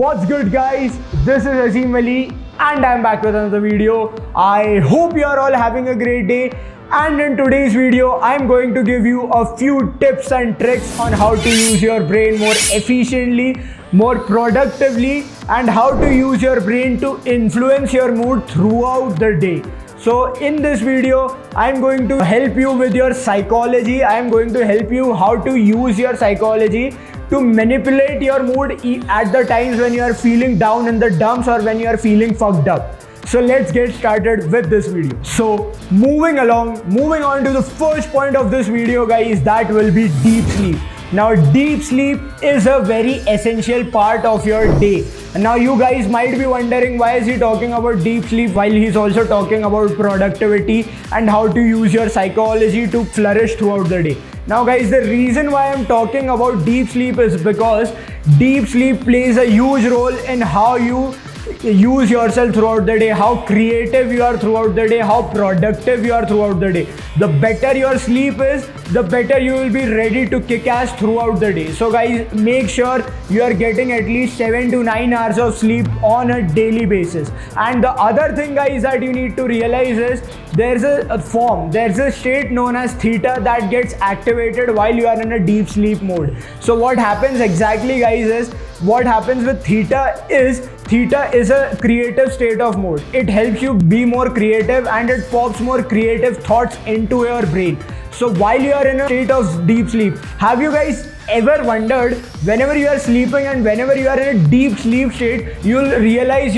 What's good, guys? This is Azim Ali and I'm back with another video. I hope you are all having a great day, and in today's video I'm going to give you a few tips and tricks on how to use your brain more efficiently, more productively, and how to use your brain to influence your mood throughout the day. So in this video, I'm going to help you with your psychology. I'm going to help you how to use your psychology to manipulate your mood at the times when you are feeling down in the dumps or when you are feeling fucked up. So let's get started with this video. So moving on to the first point of this video, guys, that will be deep sleep. Now, deep sleep is a very essential part of your day. Now, you guys might be wondering, why is he talking about deep sleep while he's also talking about productivity and how to use your psychology to flourish throughout the day. Now, guys, the reason why I'm talking about deep sleep is because deep sleep plays a huge role in how you use yourself throughout the day, how creative you are throughout the day, how productive you are throughout the day. The better your sleep is, the better you will be ready to kick ass throughout the day. So guys, make sure you are getting at least 7 to 9 hours of sleep on a daily basis. And the other thing, guys, that you need to realize is there's a state known as theta that gets activated while you are in a deep sleep mode. So what happens exactly, guys, is what happens with theta is a creative state of mode. It helps you be more creative and it pops more creative thoughts into your brain. So while you are in a state of deep sleep, have you guys ever wondered, whenever you are sleeping and whenever you are in a deep sleep state, you'll realize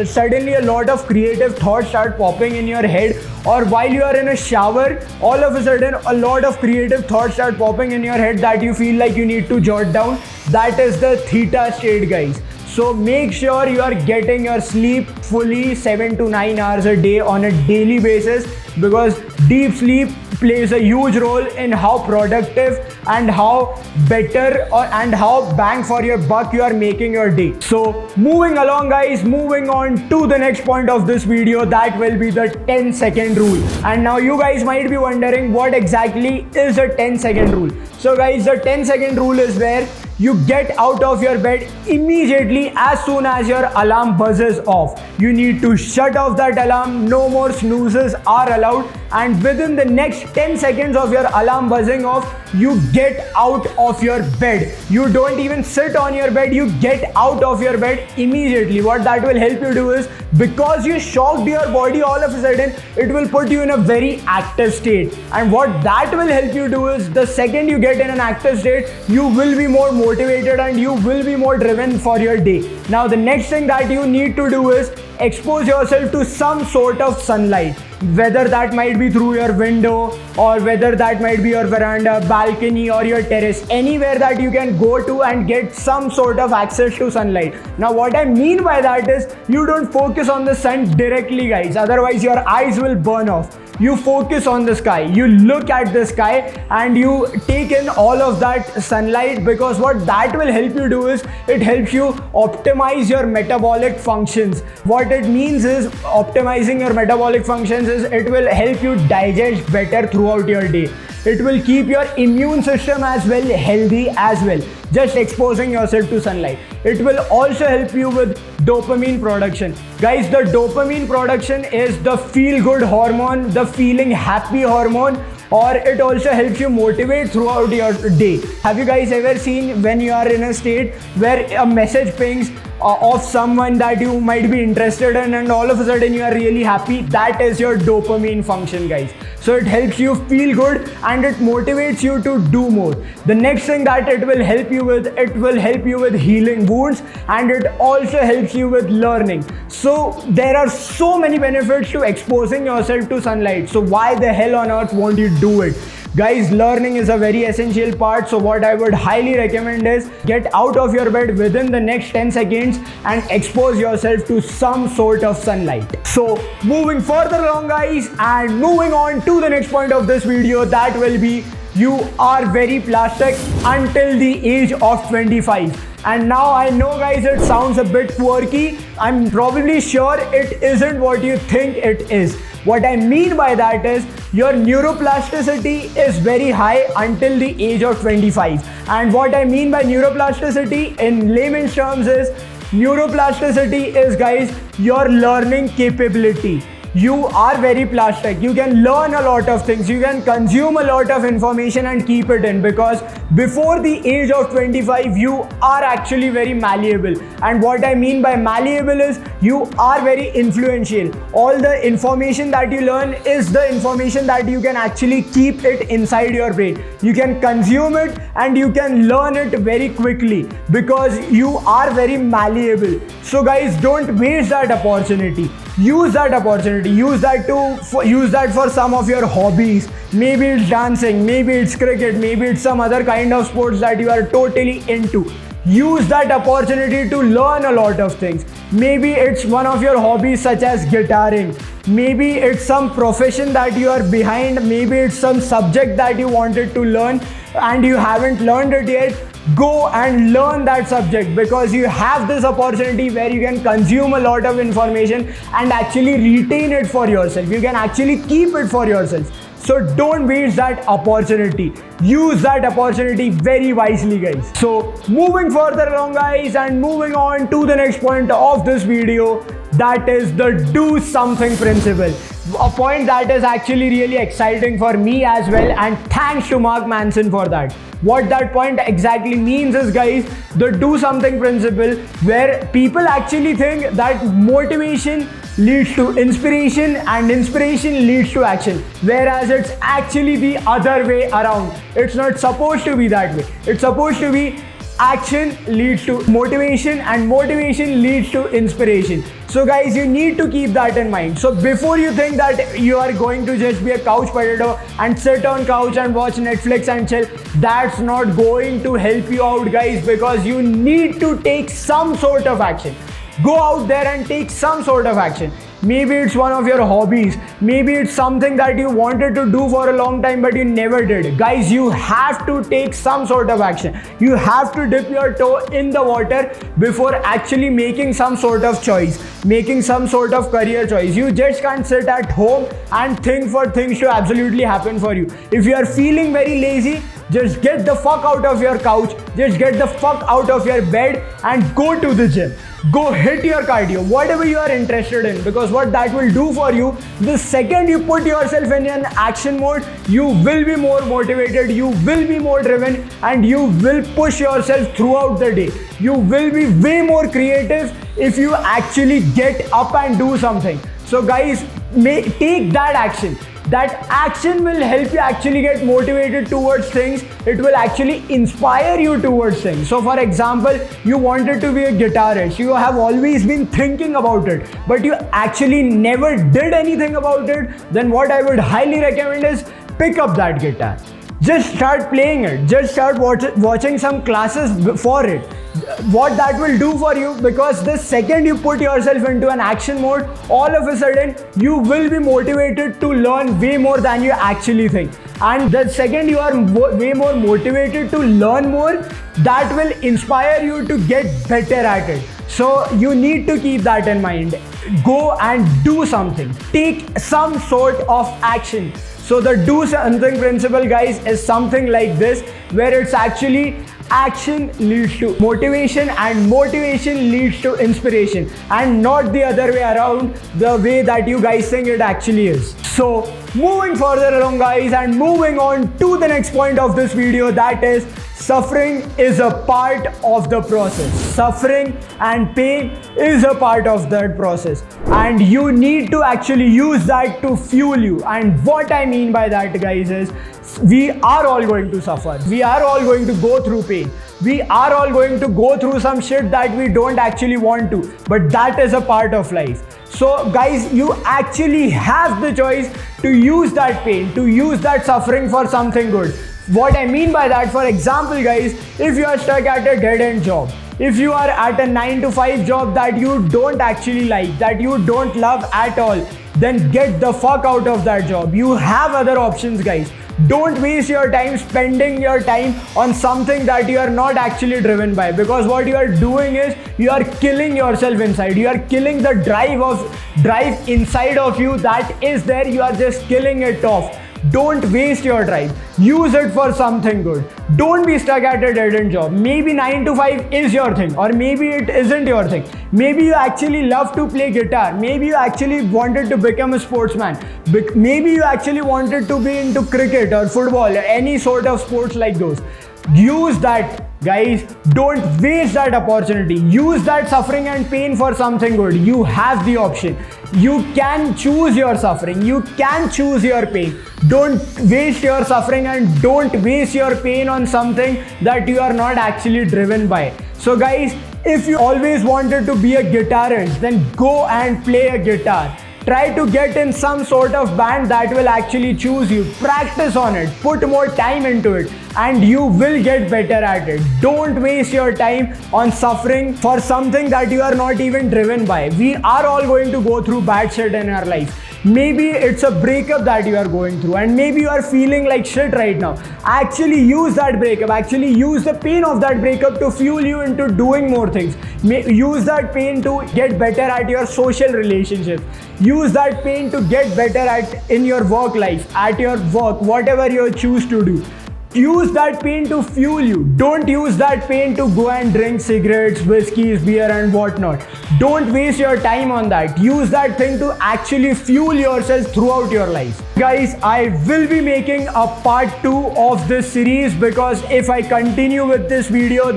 suddenly a lot of creative thoughts start popping in your head, or while you are in a shower, all of a sudden a lot of creative thoughts start popping in your head that you feel like you need to jot down. That is the theta state, guys. So make sure you are getting your sleep fully 7 to 9 hours a day on a daily basis, because deep sleep plays a huge role in how productive and how better and how bang for your buck you are making your day. So moving along, guys, moving on to the next point of this video, that will be the 10-second rule. And now you guys might be wondering, what exactly is a 10-second rule? So guys, the 10-second rule is where you get out of your bed immediately as soon as your alarm buzzes off. You need to shut off that alarm. No more snoozes are allowed. And within the next 10 seconds of your alarm buzzing off, you get out of your bed. You don't even sit on your bed, you get out of your bed immediately. What that will help you do is, because you shocked your body all of a sudden, it will put you in a very active state. And what that will help you do is, the second you get in an active state, you will be more motivated and you will be more driven for your day. Now, the next thing that you need to do is expose yourself to some sort of sunlight, whether that might be through your window or whether that might be your veranda, balcony, or your terrace, anywhere that you can go to and get some sort of access to sunlight. Now, what I mean by that is, you don't focus on the sun directly, guys, otherwise your eyes will burn off. You focus on the sky, you look at the sky and you take in all of that sunlight, because what that will help you do is, it helps you optimize your metabolic functions. What it means is, optimizing your metabolic functions is, it will help you digest better throughout your day. It will keep your immune system as well healthy as well, just exposing yourself to sunlight. It will also help you with dopamine production. Guys, the dopamine production is the feel-good hormone, the feeling happy hormone, or it also helps you motivate throughout your day. Have you guys ever seen when you are in a state where a message pings of someone that you might be interested in and all of a sudden you are really happy? That is your dopamine function, guys. So it helps you feel good and it motivates you to do more. The next thing that it will help you with, it will help you with healing wounds, and it also helps you with learning. So there are so many benefits to exposing yourself to sunlight. So why the hell on earth won't you do it? Guys, learning is a very essential part. So what I would highly recommend is, get out of your bed within the next 10 seconds and expose yourself to some sort of sunlight. So moving further along, guys, and moving on to the next point of this video, that will be, you are very plastic until the age of 25. And now I know, guys, it sounds a bit quirky. I'm probably sure it isn't what you think it is. What I mean by that is, your neuroplasticity is very high until the age of 25. And what I mean by neuroplasticity in layman's terms is, Neuroplasticity is, guys, your learning capability. You are very plastic. You can learn a lot of things. You can consume a lot of information and keep it in, because before the age of 25, you are actually very malleable. And what I mean by malleable is you are very influential. All the information that you learn is the information that you can actually keep it inside your brain. You can consume it and you can learn it very quickly because you are very malleable. So guys, don't waste that opportunity. Use that opportunity. Use that for some of your hobbies. Maybe it's dancing, maybe it's cricket, maybe it's some other kind of sports that you are totally into. Use that opportunity to learn a lot of things. Maybe it's one of your hobbies such as guitaring. Maybe it's some profession that you are behind. Maybe it's some subject that you wanted to learn and you haven't learned it yet. Go and learn that subject, because you have this opportunity where you can consume a lot of information and actually retain it for yourself. You can actually keep it for yourself. So don't waste that opportunity. Use that opportunity very wisely, guys. So moving further along, guys, and moving on to the next point of this video, that is the do something principle. A point that is actually really exciting for me as well, and thanks to Mark Manson for that. What that point exactly means is, guys, the do something principle, where people actually think that motivation leads to inspiration and inspiration leads to action, whereas it's actually the other way around. It's not supposed to be that way. It's supposed to be action leads to motivation and motivation leads to inspiration. So guys, you need to keep that in mind. So before you think that you are going to just be a couch potato and sit on couch and watch Netflix and chill, that's not going to help you out, guys, because you need to take some sort of action. Go out there and take some sort of action. Maybe it's one of your hobbies. Maybe it's something that you wanted to do for a long time but you never did. Guys, you have to take some sort of action. You have to dip your toe in the water before actually making some sort of choice, making some sort of career choice. You just can't sit at home and think for things to absolutely happen for you. If you are feeling very lazy, just get the fuck out of your couch, just get the fuck out of your bed and go to the gym. Go hit your cardio, whatever you are interested in, because what that will do for you, the second you put yourself in an action mode, you will be more motivated, you will be more driven, and you will push yourself throughout the day. You will be way more creative if you actually get up and do something. So guys, take that action. That action will help you actually get motivated towards things. It will actually inspire you towards things. So for example, you wanted to be a guitarist. You have always been thinking about it, but you actually never did anything about it. Then what I would highly recommend is pick up that guitar. Just start playing it. Just start watching some classes for it. What that will do for you, because the second you put yourself into an action mode, all of a sudden you will be motivated to learn way more than you actually think. And the second you are way more motivated to learn more, that will inspire you to get better at it. So you need to keep that in mind. Go and do something. Take some sort of action. So the do something principle, guys, is something like this, where it's actually action leads to motivation and motivation leads to inspiration, and not the other way around, the way that you guys think it actually is. So moving further along, guys, and moving on to the next point of this video, that is suffering is a part of the process. Suffering and pain is a part of that process, and you need to actually use that to fuel you. And what I mean by that, guys, is we are all going to suffer. We are all going to go through pain. We are all going to go through some shit that we don't actually want to, but that is a part of life. So guys, you actually have the choice to use that pain, to use that suffering for something good. What I mean by that, for example, guys, if you are stuck at a dead-end job, if you are at a 9-to-5 job that you don't actually like, that you don't love at all, then get the fuck out of that job. You have other options, guys. Don't waste your time spending your time on something that you are not actually driven by, because what you are doing is you are killing yourself inside. You are killing the drive inside of you that is there. You are just killing it off. Don't waste your time. Use it for something good. Don't be stuck at a dead end job. Maybe 9 to 5 is your thing, or maybe it isn't your thing. Maybe you actually love to play guitar. Maybe you actually wanted to become a sportsman. Maybe you actually wanted to be into cricket or football or any sort of sports like those. Use that, guys. Don't waste that opportunity. Use that suffering and pain for something good. You have the option. You can choose your suffering. You can choose your pain. Don't waste your suffering and don't waste your pain on something that you are not actually driven by. So guys, if you always wanted to be a guitarist, then go and play a guitar. Try to get in some sort of band that will actually choose you. Practice on it, put more time into it, and you will get better at it. Don't waste your time on suffering for something that you are not even driven by. We are all going to go through bad shit in our life. Maybe it's a breakup that you are going through, and maybe you are feeling like shit right now. Actually use that breakup, actually use the pain of that breakup to fuel you into doing more things. Use that pain to get better at your social relationships. Use that pain to get better at in your work life, at your work, whatever you choose to do. Use that pain to fuel you. Don't use that pain to go and drink cigarettes, whiskeys, beer and whatnot. Don't waste your time on that. Use that thing to actually fuel yourself throughout your life. Guys, I will be making a part 2 of this series, because if I continue with this video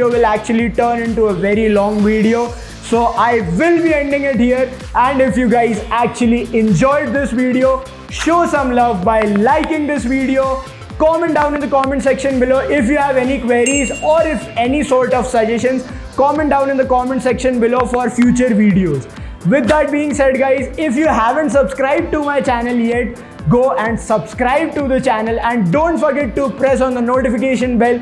will actually turn into a very long video. So I will be ending it here, and if you guys actually enjoyed this video, show some love by liking this video. Comment down in the comment section below if you have any queries or if any sort of suggestions. Comment down in the comment section below for future videos. With that being said, guys, if you haven't subscribed to my channel yet, go and subscribe to the channel, and don't forget to press on the notification bell.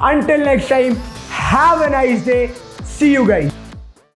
Until next time, have a nice day. See you guys.